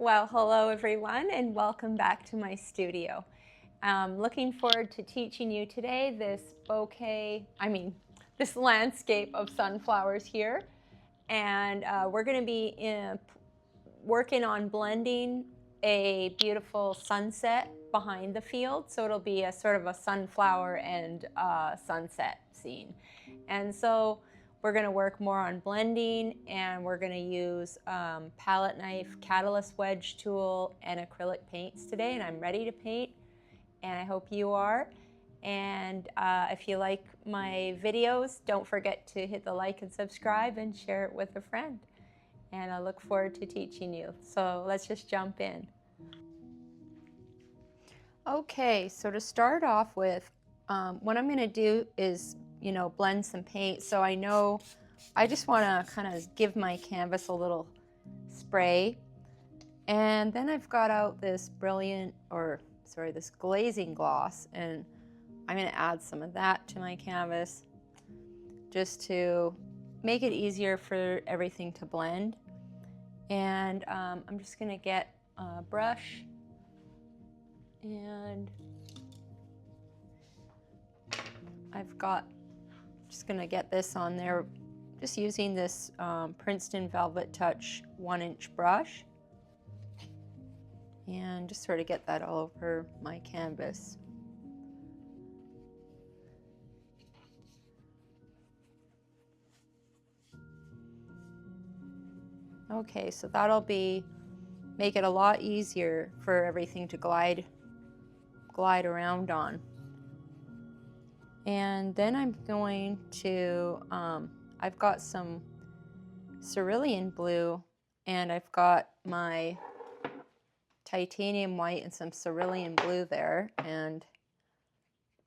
Well, hello everyone and welcome back to my studio. Looking forward to teaching you today this this landscape of sunflowers here. And we're going to be working on blending a beautiful sunset behind the field. So it'll be a sort of a sunflower and sunset scene. And so we're going to work more on blending, and we're going to use palette knife, catalyst wedge tool, and acrylic paints today. And I'm ready to paint, and I hope you are. And if you like my videos, don't forget to hit the like and subscribe and share it with a friend. And I look forward to teaching you. So let's just jump in. Okay, so to start off with, what I'm going to do is, blend some paint. So I just want to kind of give my canvas a little spray. And then I've got out this this glazing gloss, and I'm going to add some of that to my canvas just to make it easier for everything to blend. And I'm just going to get a brush and just going to get this on there, just using this Princeton Velvet Touch 1-inch brush, and just sort of get that all over my canvas. Okay, so that'll make it a lot easier for everything to glide around on. And then I'm going to, I've got some cerulean blue, and I've got my titanium white and some cerulean blue there, and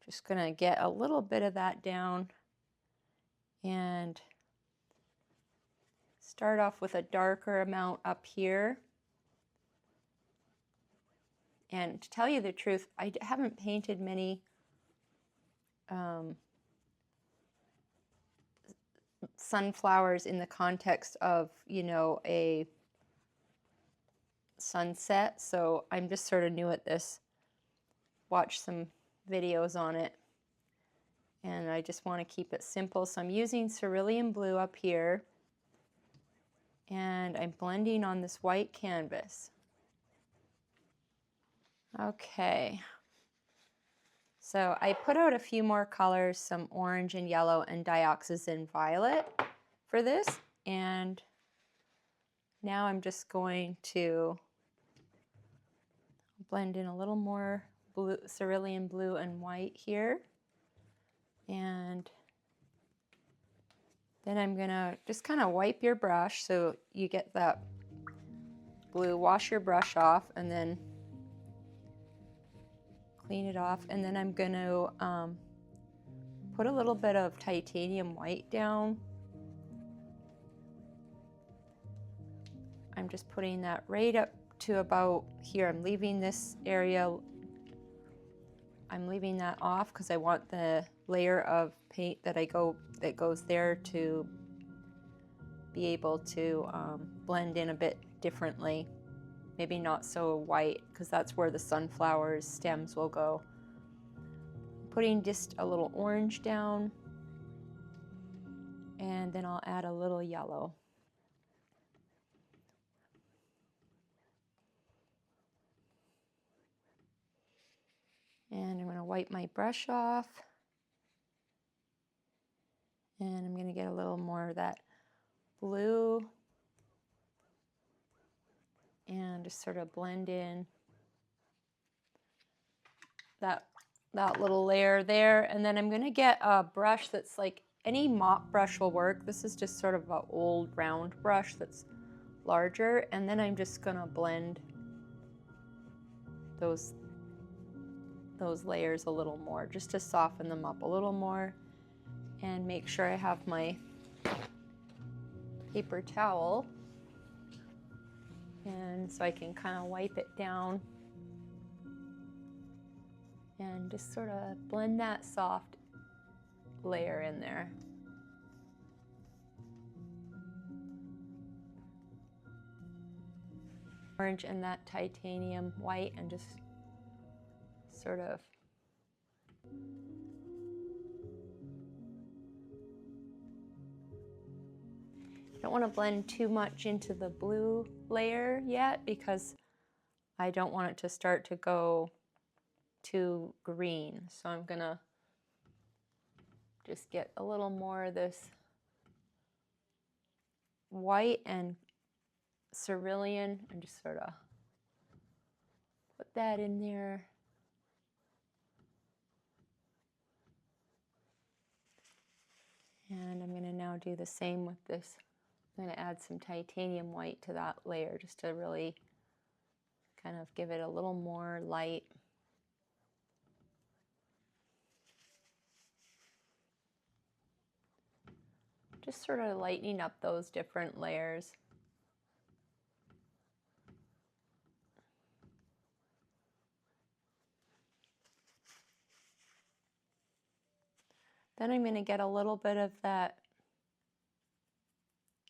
just gonna get a little bit of that down and start off with a darker amount up here. And to tell you the truth, I haven't painted many sunflowers in the context of, a sunset. So I'm just sort of new at this. Watched some videos on it, and I just want to keep it simple. So I'm using cerulean blue up here, and I'm blending on this white canvas. Okay. So I put out a few more colors, some orange and yellow and dioxazine violet for this, and now I'm just going to blend in a little more blue, cerulean blue and white here, and then I'm gonna just kind of wipe your brush so you get that blue. Wash your brush off and then clean it off, and then I'm going to put a little bit of titanium white down. I'm just putting that right up to about here. I'm leaving this area, I'm leaving that off because I want the layer of paint that goes there to be able to blend in a bit differently. Maybe not so white, because that's where the sunflower's stems will go. Putting just a little orange down, and then I'll add a little yellow. And I'm going to wipe my brush off, and I'm going to get a little more of that blue and just sort of blend in that little layer there. And then I'm going to get a brush that's like, any mop brush will work. This is just sort of an old round brush that's larger, and then I'm just going to blend those layers a little more, just to soften them up a little more, and make sure I have my paper towel, and so I can kind of wipe it down and just sort of blend that soft layer in there. orange and that titanium white and just sort of don't want to blend too much into the blue layer yet because I don't want it to start to go too green. So I'm gonna just get a little more of this white and cerulean and just sort of put that in there. And I'm gonna now do the same with this. I'm gonna add some titanium white to that layer just to really kind of give it a little more light. Just sort of lightening up those different layers. Then I'm going to get a little bit of that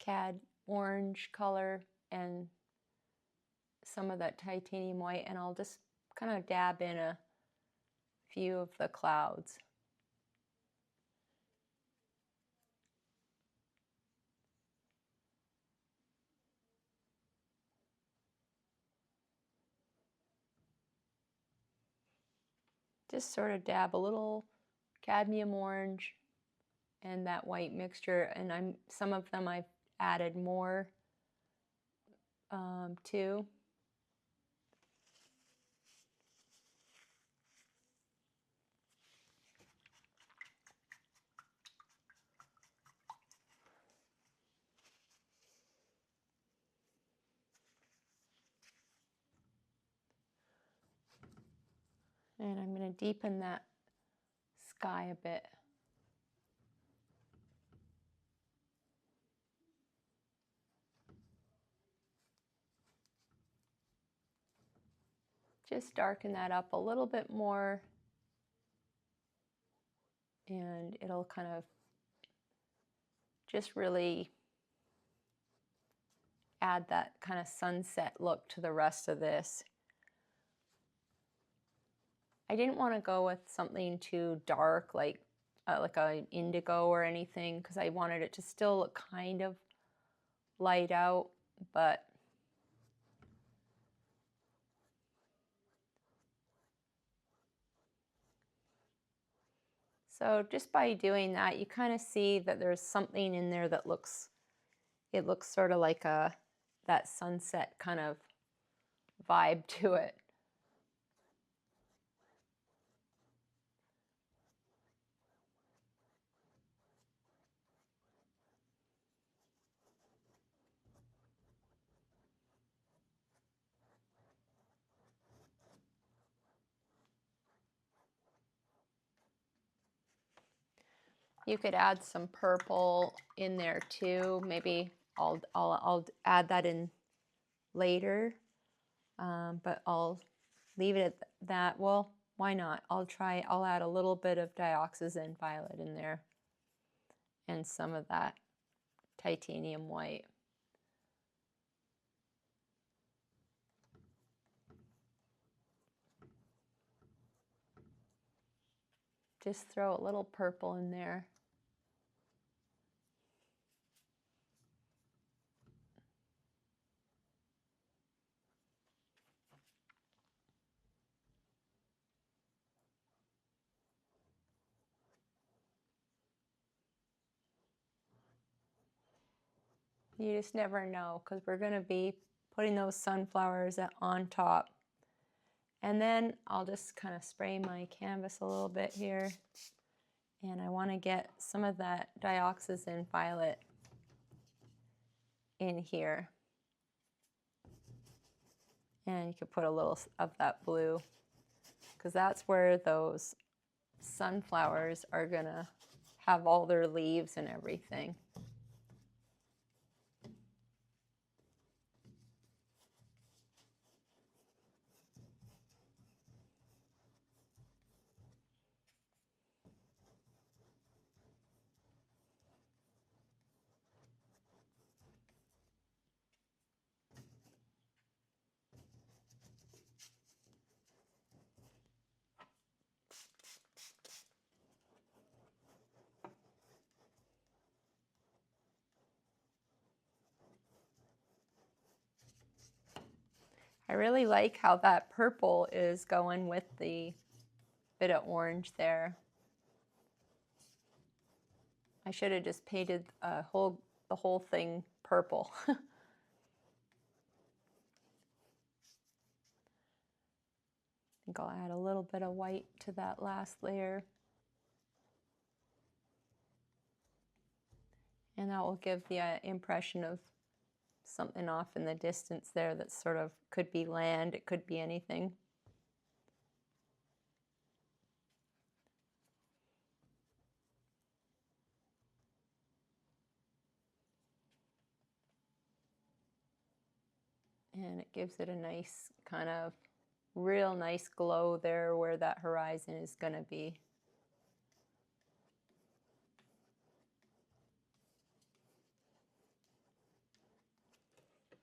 cad orange color and some of that titanium white, and I'll just kind of dab in a few of the clouds. Just sort of dab a little cadmium orange and that white mixture, and some of them I've added more too. And I'm going to deepen that sky a bit. Just darken that up a little bit more, and it'll kind of just really add that kind of sunset look to the rest of this. I didn't want to go with something too dark like an indigo or anything because I wanted it to still look kind of light out, but so just by doing that, you kind of see that there's something in there that looks sort of like that sunset kind of vibe to it. You could add some purple in there too. Maybe I'll add that in later, but I'll leave it at that. Well, why not? I'll add a little bit of dioxazine violet in there and some of that titanium white. Just throw a little purple in there. You just never know because we're going to be putting those sunflowers on top. And then I'll just kind of spray my canvas a little bit here. And I want to get some of that dioxazine violet in here. And you could put a little of that blue because that's where those sunflowers are going to have all their leaves and everything. I really like how that purple is going with the bit of orange there. I should have just painted the whole thing purple. I think I'll add a little bit of white to that last layer. And that will give the impression of something off in the distance there that sort of could be land, it could be anything. And it gives it a nice kind of real nice glow there where that horizon is going to be.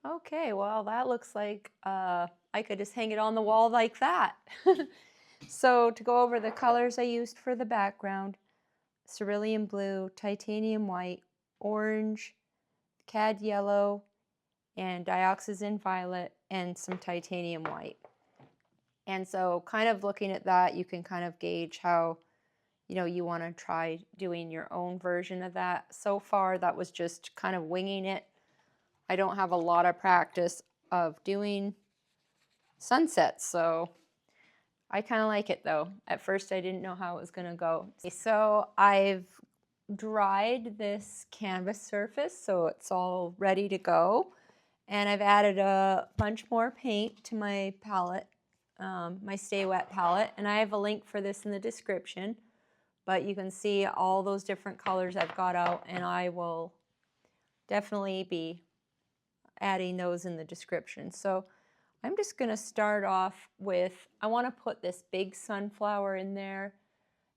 Okay, well that looks like I could just hang it on the wall like that. So to go over the colors I used for the background, cerulean blue, titanium white, orange, cad yellow, and dioxazine violet, and some titanium white. And so kind of looking at that, you can kind of gauge how, you know, you want to try doing your own version of that. So far, that was just kind of winging it. I don't have a lot of practice of doing sunsets, so I kind of like it though. At first, I didn't know how it was going to go. So I've dried this canvas surface, so it's all ready to go. And I've added a bunch more paint to my palette, my Stay Wet palette, and I have a link for this in the description. But you can see all those different colors I've got out, and I will definitely be adding those in the description. So I'm just going to start off with, I want to put this big sunflower in there.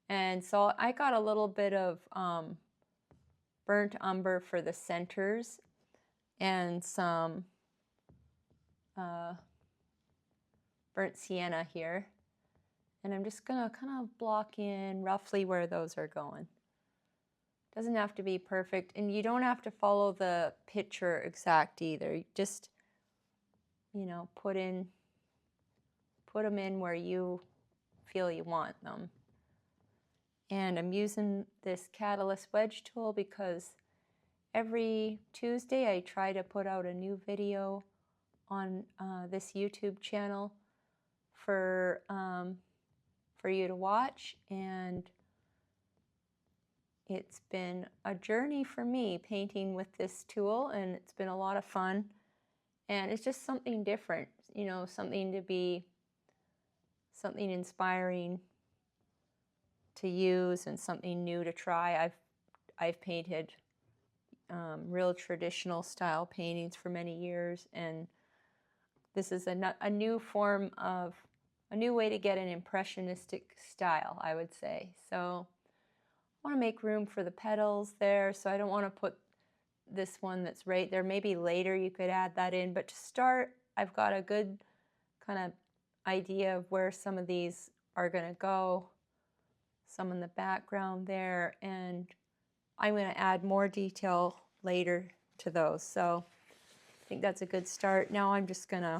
And so I got a little bit of burnt umber for the centers and some burnt sienna here. And I'm just going to kind of block in roughly where those are going. Doesn't have to be perfect, and you don't have to follow the picture exact either. Just, you know, put them in where you feel you want them. And I'm using this Catalyst wedge tool because every Tuesday I try to put out a new video on this YouTube channel for you to watch, and it's been a journey for me painting with this tool, and it's been a lot of fun, and it's just something different, you know, something inspiring to use and something new to try. I've painted real traditional style paintings for many years, and this is a new form of, a new way to get an impressionistic style, I would say. So I want to make room for the petals there, so I don't want to put this one that's right there. Maybe later you could add that in, but to start, I've got a good kind of idea of where some of these are going to go. Some in the background there, and I'm going to add more detail later to those. So I think that's a good start. Now I'm just going to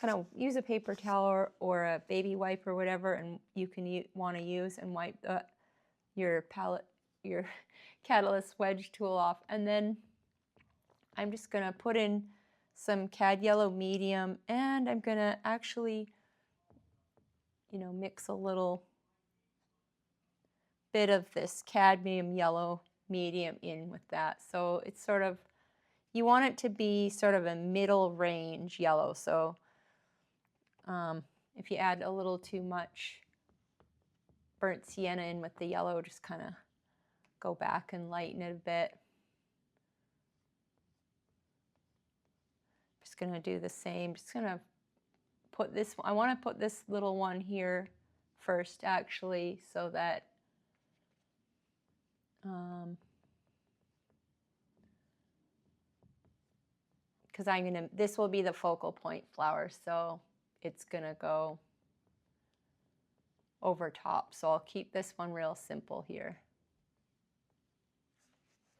kind of use a paper towel or a baby wipe or whatever, and you can want to use and wipe your palette, your Catalyst wedge tool off. And then I'm just going to put in some cad yellow medium, and I'm going to actually, you know, mix a little bit of this cadmium yellow medium in with that. So it's sort of, you want it to be sort of a middle range yellow. So if you add a little too much burnt sienna in with the yellow, just kind of go back and lighten it a bit. Just going to do the same. Just going to put this, I want to put this little one here first actually, so that because this will be the focal point flower, so it's going to go over top. So I'll keep this one real simple here.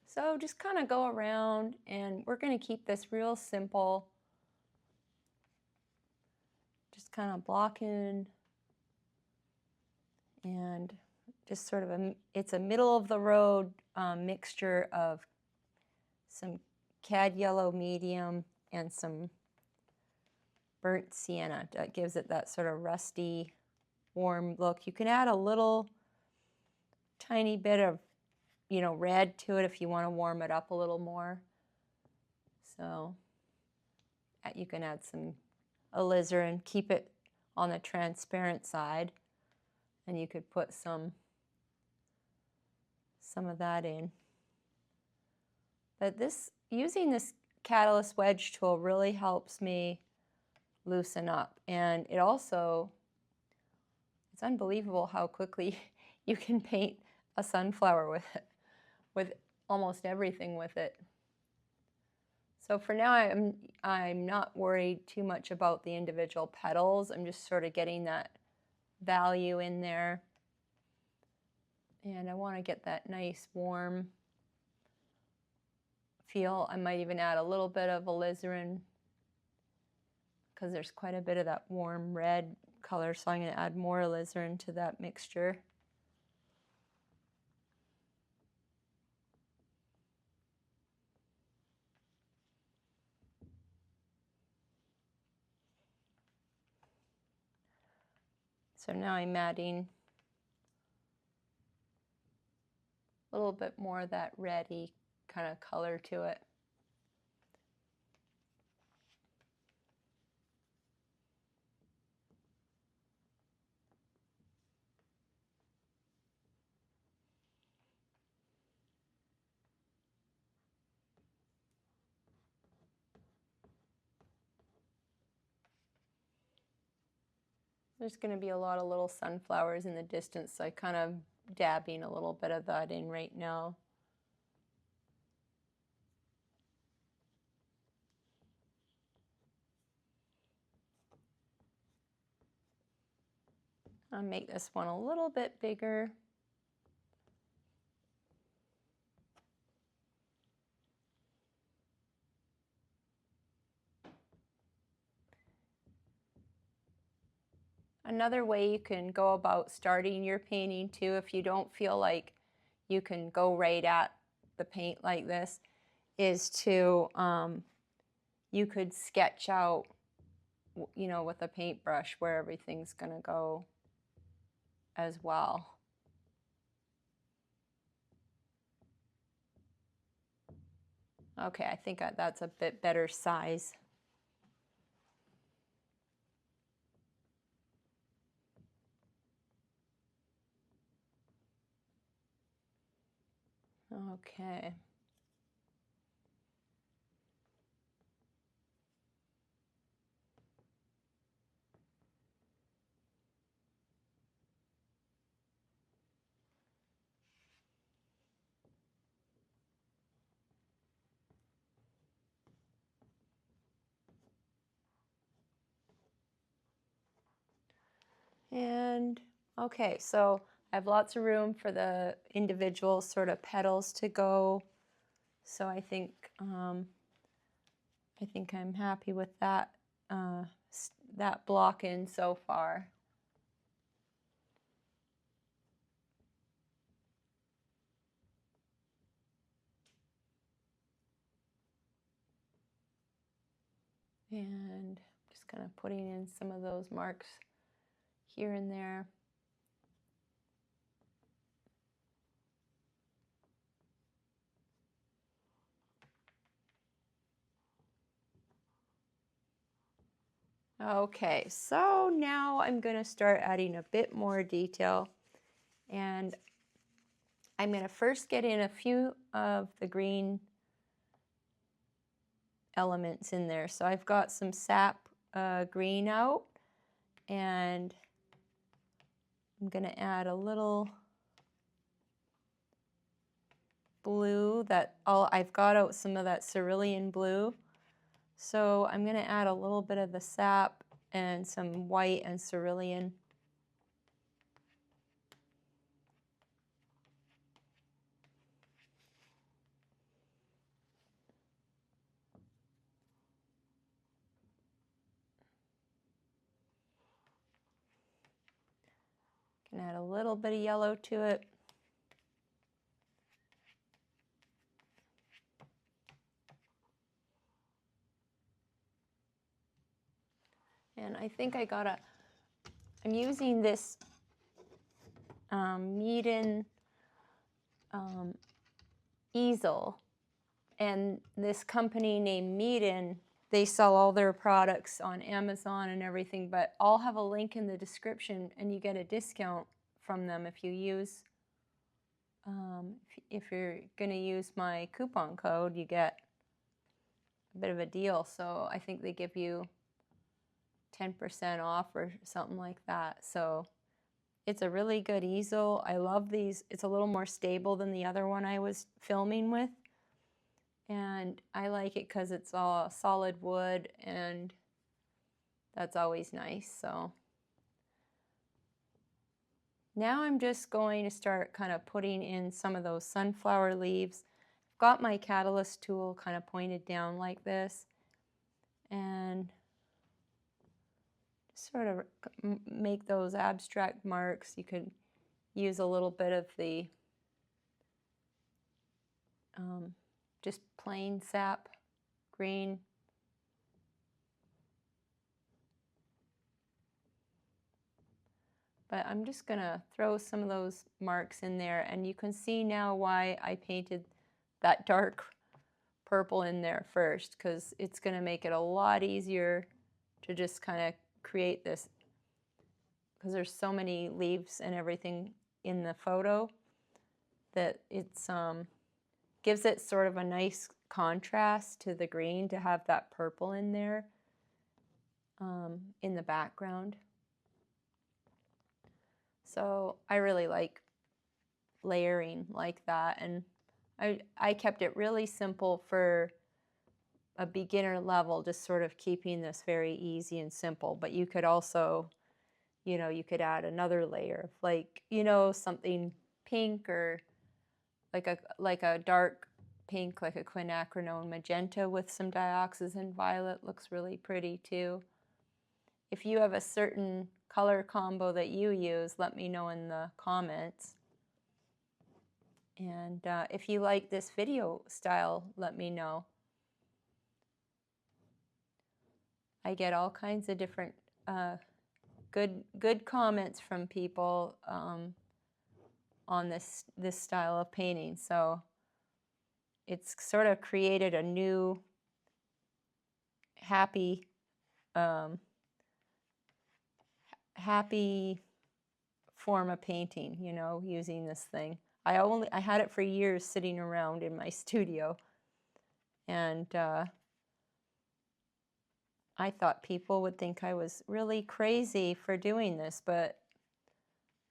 So just kind of go around, and we're going to keep this real simple. kind of blocking and just sort of it's a middle of the road mixture of some cad yellow medium and some burnt sienna. That gives it that sort of rusty, warm look. You can add a little tiny bit of, you know, red to it if you want to warm it up a little more. So you can add some alizarin, keep it on the transparent side, and you could put some of that in. But using this catalyst wedge tool really helps me loosen up, and it's unbelievable how quickly you can paint a sunflower with it, with almost everything with it. So for now, I'm not worried too much about the individual petals. I'm just sort of getting that value in there, and I want to get that nice warm feel. I might even add a little bit of alizarin because there's quite a bit of that warm red color, so I'm going to add more alizarin to that mixture. So now I'm adding a little bit more of that reddy kind of color to it. There's going to be a lot of little sunflowers in the distance, so I'm kind of dabbing a little bit of that in right now. I'll make this one a little bit bigger. Another way you can go about starting your painting too, if you don't feel like you can go right at the paint like this, is to, you could sketch out, you know, with a paintbrush where everything's going to go as well. Okay, I think that's a bit better size. Okay. And okay, so I have lots of room for the individual sort of petals to go. So I think I'm happy with that that block in so far. And just kind of putting in some of those marks here and there. Okay, so now I'm going to start adding a bit more detail, and I'm going to first get in a few of the green elements in there. So I've got some sap green out, and I'm going to add a little blue I've got out some of that cerulean blue. So I'm going to add a little bit of the sap and some white and cerulean. Add a little bit of yellow to it. And I think I'm using this Meeden easel, and this company named Meeden, they sell all their products on Amazon and everything, but I'll have a link in the description and you get a discount from them if you use, if you're going to use my coupon code, you get a bit of a deal. So I think they give you 10% off or something like that. So it's a really good easel. I love these. It's a little more stable than the other one I was filming with. And I like it because it's all solid wood, and that's always nice. So now I'm just going to start kind of putting in some of those sunflower leaves. I've got my catalyst tool kind of pointed down like this, and sort of make those abstract marks. You could use a little bit of the just plain sap green. But I'm just going to throw some of those marks in there, and you can see now why I painted that dark purple in there first, because it's going to make it a lot easier to just kind of create this, because there's so many leaves and everything in the photo that it's gives it sort of a nice contrast to the green to have that purple in there in the background. So I really like layering like that, and I kept it really simple for a beginner level, just sort of keeping this very easy and simple. But you could also, you know, you could add another layer of, like, you know, something pink, or like a dark pink, like a quinacridone magenta with some dioxazine violet looks really pretty too. If you have a certain color combo that you use, let me know in the comments. And if you like this video style, let me know. I get all kinds of different good comments from people on this style of painting. So it's sort of created a new happy happy form of painting, you know, using this thing. I had it for years sitting around in my studio, and I thought people would think I was really crazy for doing this, but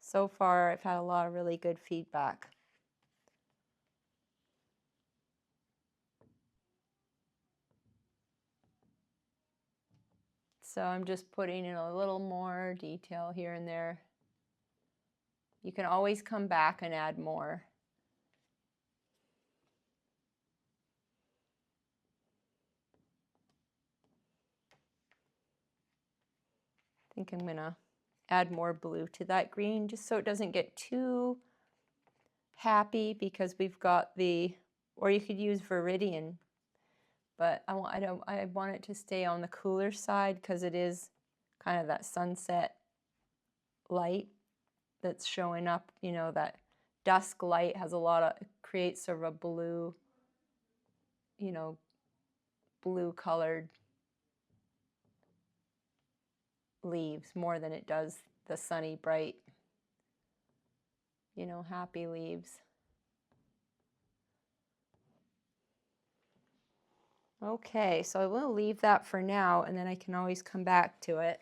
so far I've had a lot of really good feedback. So I'm just putting in a little more detail here and there. You can always come back and add more. I think I'm going to add more blue to that green, just so it doesn't get too happy, because we've got the, or you could use Viridian, but I want it to stay on the cooler side, because it is kind of that sunset light that's showing up. You know, that dusk light has a lot of, creates sort of a blue, you know, blue colored leaves more than it does the sunny, bright, you know, happy leaves. Okay, so I will leave that for now, and then I can always come back to it.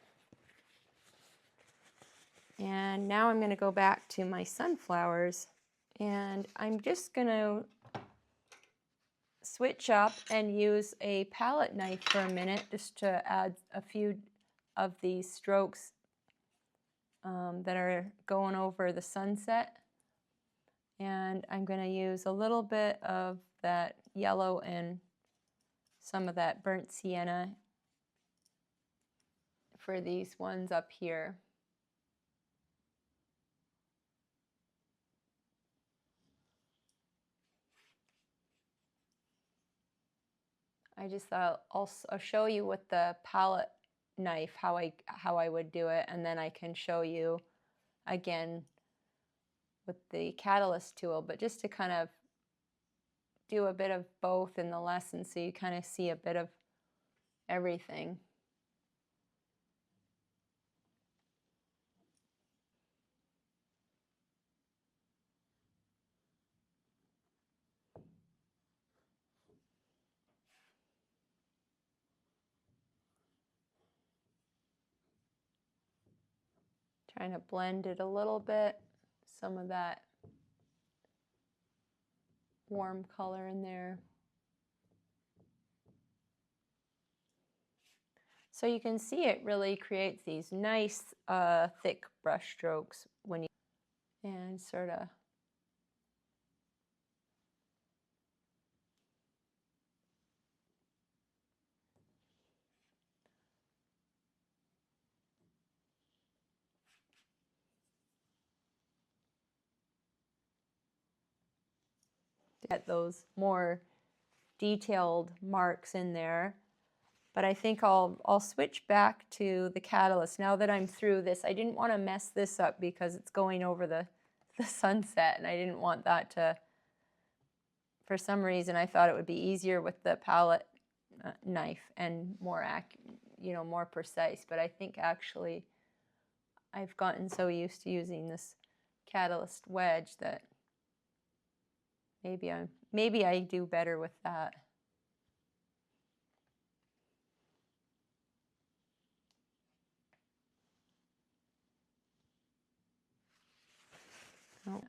And now I'm going to go back to my sunflowers, and I'm just going to switch up and use a palette knife for a minute, just to add a few of these strokes that are going over the sunset. And I'm going to use a little bit of that yellow and some of that burnt sienna for these ones up here. I just thought I'll show you with the palette knife how I would do it, and then I can show you again with the catalyst tool, but just to kind of do a bit of both in the lesson so you kind of see a bit of everything. Trying to blend it a little bit, some of that warm color in there. So you can see it really creates these nice thick brush strokes when you, and sort of get those more detailed marks in there. But I think I'll switch back to the catalyst now that I'm through this. I didn't want to mess this up because it's going over the sunset, and I didn't want that to, for some reason I thought it would be easier with the palette knife and more more precise, but I think actually I've gotten so used to using this catalyst wedge that maybe I do better with that.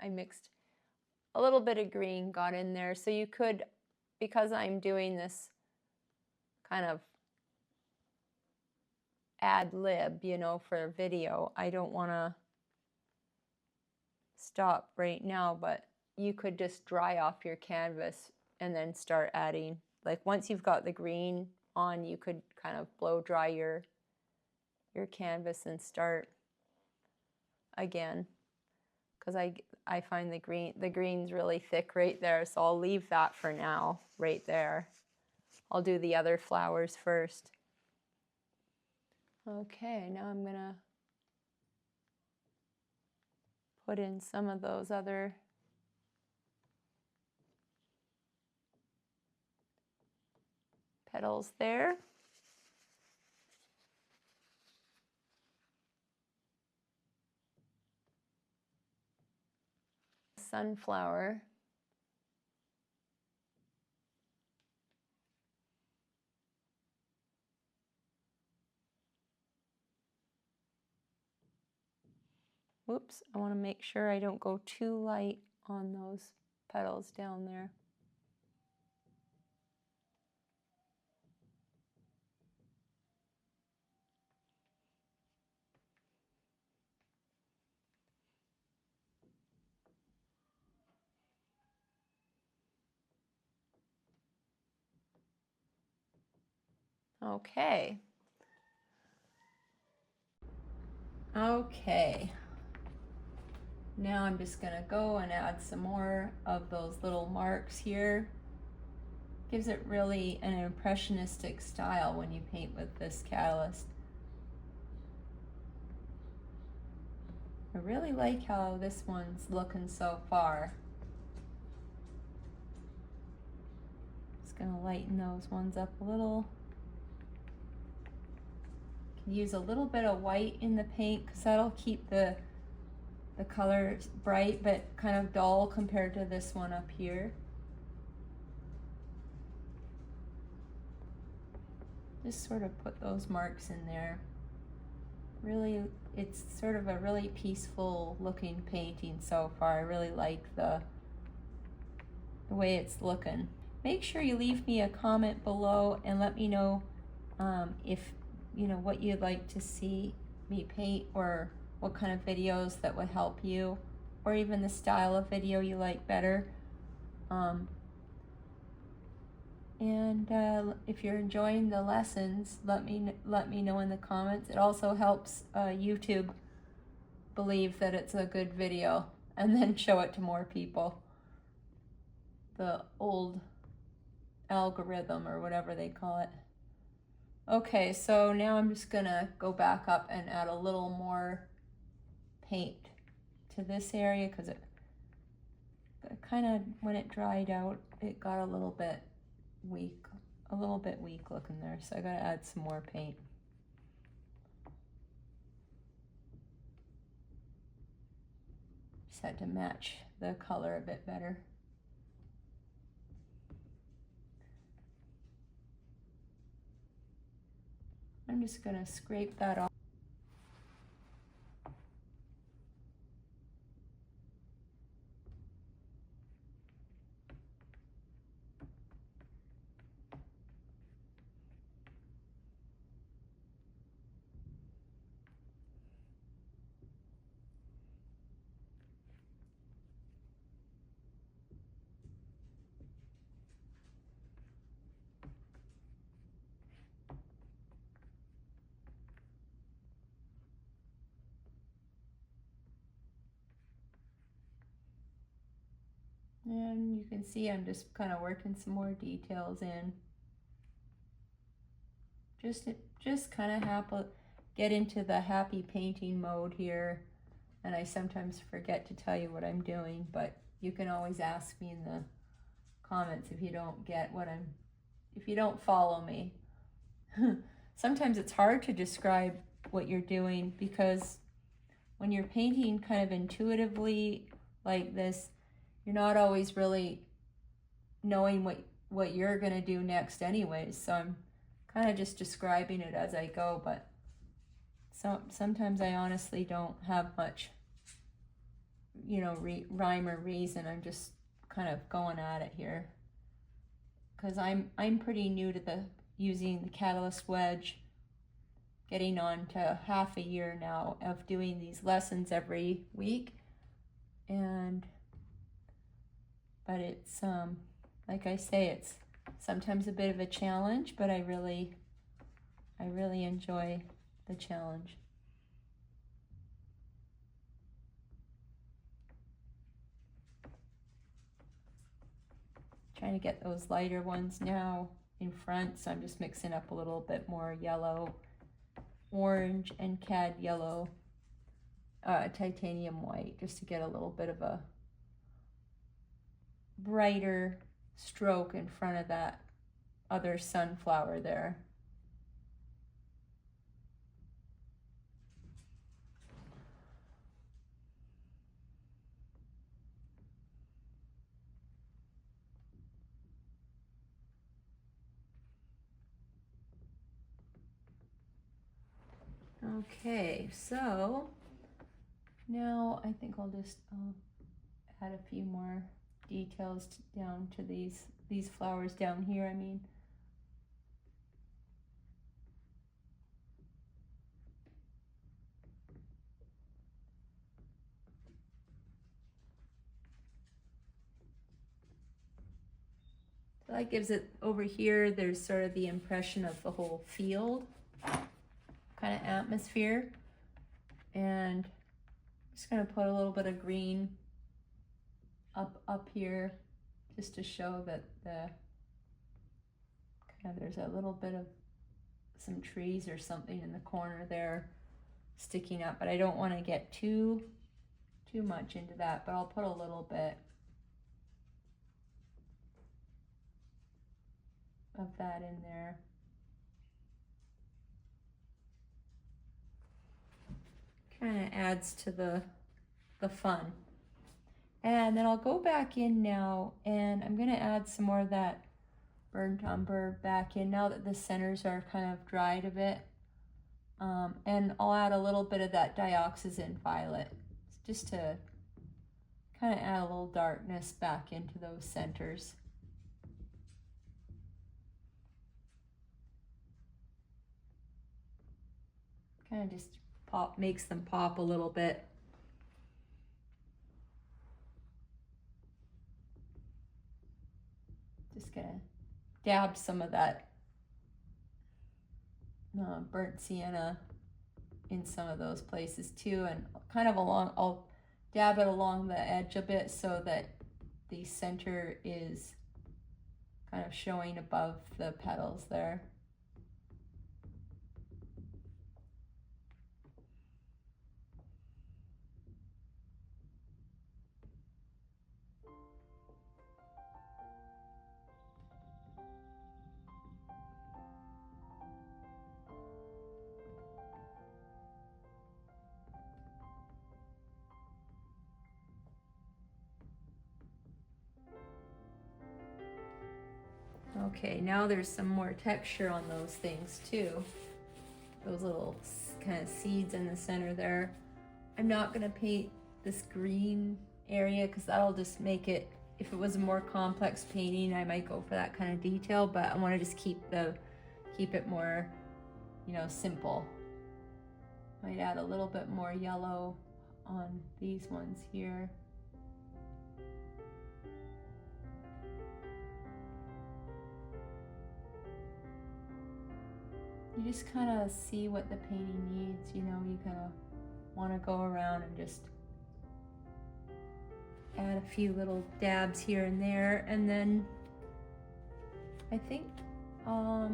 I mixed a little bit of green, got in there, so you could, because I'm doing this kind of ad lib, for video, I don't want to stop right now, but you could just dry off your canvas and then start adding, like once you've got the green on, you could kind of blow dry your canvas and start again, because I find the green's really thick right there, so I'll leave that for now right there. I'll do the other flowers first. Okay, now I'm gonna put in some of those other petals there. Sunflower. Whoops, I want to make sure I don't go too light on those petals down there. Okay. Okay. Now I'm just going to go and add some more of those little marks here. Gives it really an impressionistic style when you paint with this catalyst. I really like how this one's looking so far. Just going to lighten those ones up a little. Can use a little bit of white in the paint because that'll keep the color bright but kind of dull compared to this one up here. Just sort of put those marks in there. Really, it's sort of a really peaceful looking painting so far. I really like the way it's looking. Make sure you leave me a comment below and let me know if what you'd like to see me paint, or what kind of videos that would help you, or even the style of video you like better. And if you're enjoying the lessons, let me know in the comments. It also helps YouTube believe that it's a good video and then show it to more people. The old algorithm or whatever they call it. Okay, so now I'm just gonna go back up and add a little more paint to this area because it kind of, when it dried out, it got a little bit weak looking there. So I gotta add some more paint. Just had to match the color a bit better. I'm just gonna scrape that off. And you can see I'm just kind of working some more details in. Just kind of get into the happy painting mode here. And I sometimes forget to tell you what I'm doing, but you can always ask me in the comments if you don't get if you don't follow me. Sometimes it's hard to describe what you're doing because when you're painting kind of intuitively like this, you're not always really knowing what you're gonna do next anyways. So I'm kind of just describing it as I go, but sometimes I honestly don't have much, rhyme or reason. I'm just kind of going at it here because I'm pretty new to using the Catalyst wedge, getting on to half a year now of doing these lessons every week, but it's like I say, it's sometimes a bit of a challenge, but I really enjoy the challenge. Trying to get those lighter ones now in front, so I'm just mixing up a little bit more yellow, orange, and cad yellow, titanium white, just to get a little bit of a brighter stroke in front of that other sunflower there. Okay, so now I think I'll add a few more details down to these flowers down here. I mean, so that gives it, over here there's sort of the impression of the whole field kind of atmosphere, and I'm just going to put a little bit of green up here just to show that there's a little bit of some trees or something in the corner there sticking up, but I don't want to get too much into that, but I'll put a little bit of that in there. Kind of adds to the fun. And then I'll go back in now, and I'm going to add some more of that burnt umber back in now that the centers are kind of dried a bit. And I'll add a little bit of that dioxazine violet just to kind of add a little darkness back into those centers. Kind of just makes them pop a little bit. Just gonna dab some of that burnt sienna in some of those places too, and kind of I'll dab it along the edge a bit so that the center is kind of showing above the petals there. Okay, now there's some more texture on those things too. Those little kind of seeds in the center there. I'm not gonna paint this green area because that'll just make it, if it was a more complex painting, I might go for that kind of detail, but I wanna just keep it more, you know, simple. Might add a little bit more yellow on these ones here. You just kind of see what the painting needs, you know, you kind of want to go around and just add a few little dabs here and there, and then I think I'll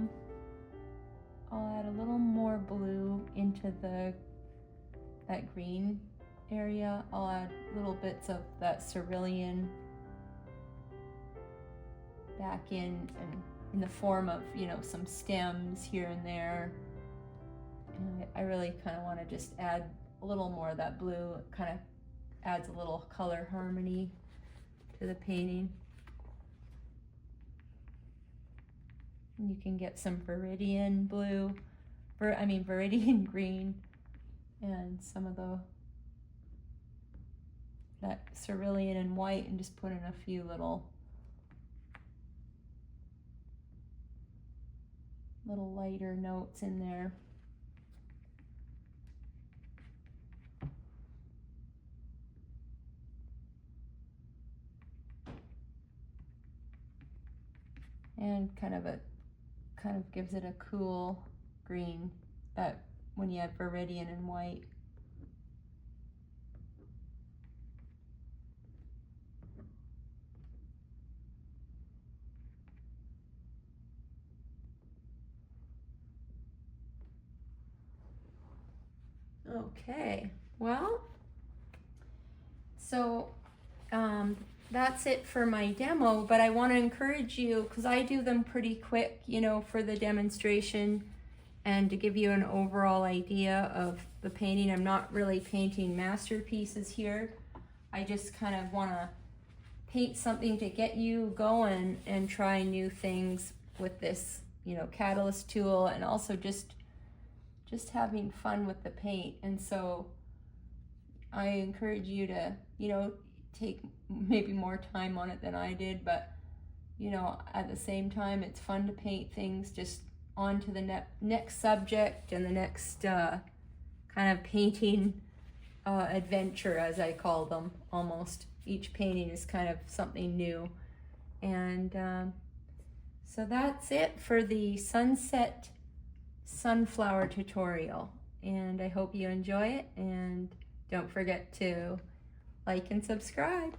add a little more blue into that green area. I'll add little bits of that cerulean back in the form of, you know, some stems here and there. And I really kind of want to just add a little more of that blue. It kind of adds a little color harmony to the painting. And you can get some viridian blue, viridian green, and some of that cerulean and white, and just put in a few little lighter notes in there. And kind of gives it a cool green that when you have viridian and white. Okay, well, so that's it for my demo, but I want to encourage you, because I do them pretty quick, you know, for the demonstration and to give you an overall idea of the painting. I'm not really painting masterpieces here. I just kind of want to paint something to get you going and try new things with this, you know, catalyst tool, and also just having fun with the paint. And so I encourage you to, you know, take maybe more time on it than I did, but, you know, at the same time, it's fun to paint things just on to the next subject and the next kind of painting adventure, as I call them. Almost each painting is kind of something new. And so that's it for the sunset sunflower tutorial, and I hope you enjoy it, and don't forget to like and subscribe.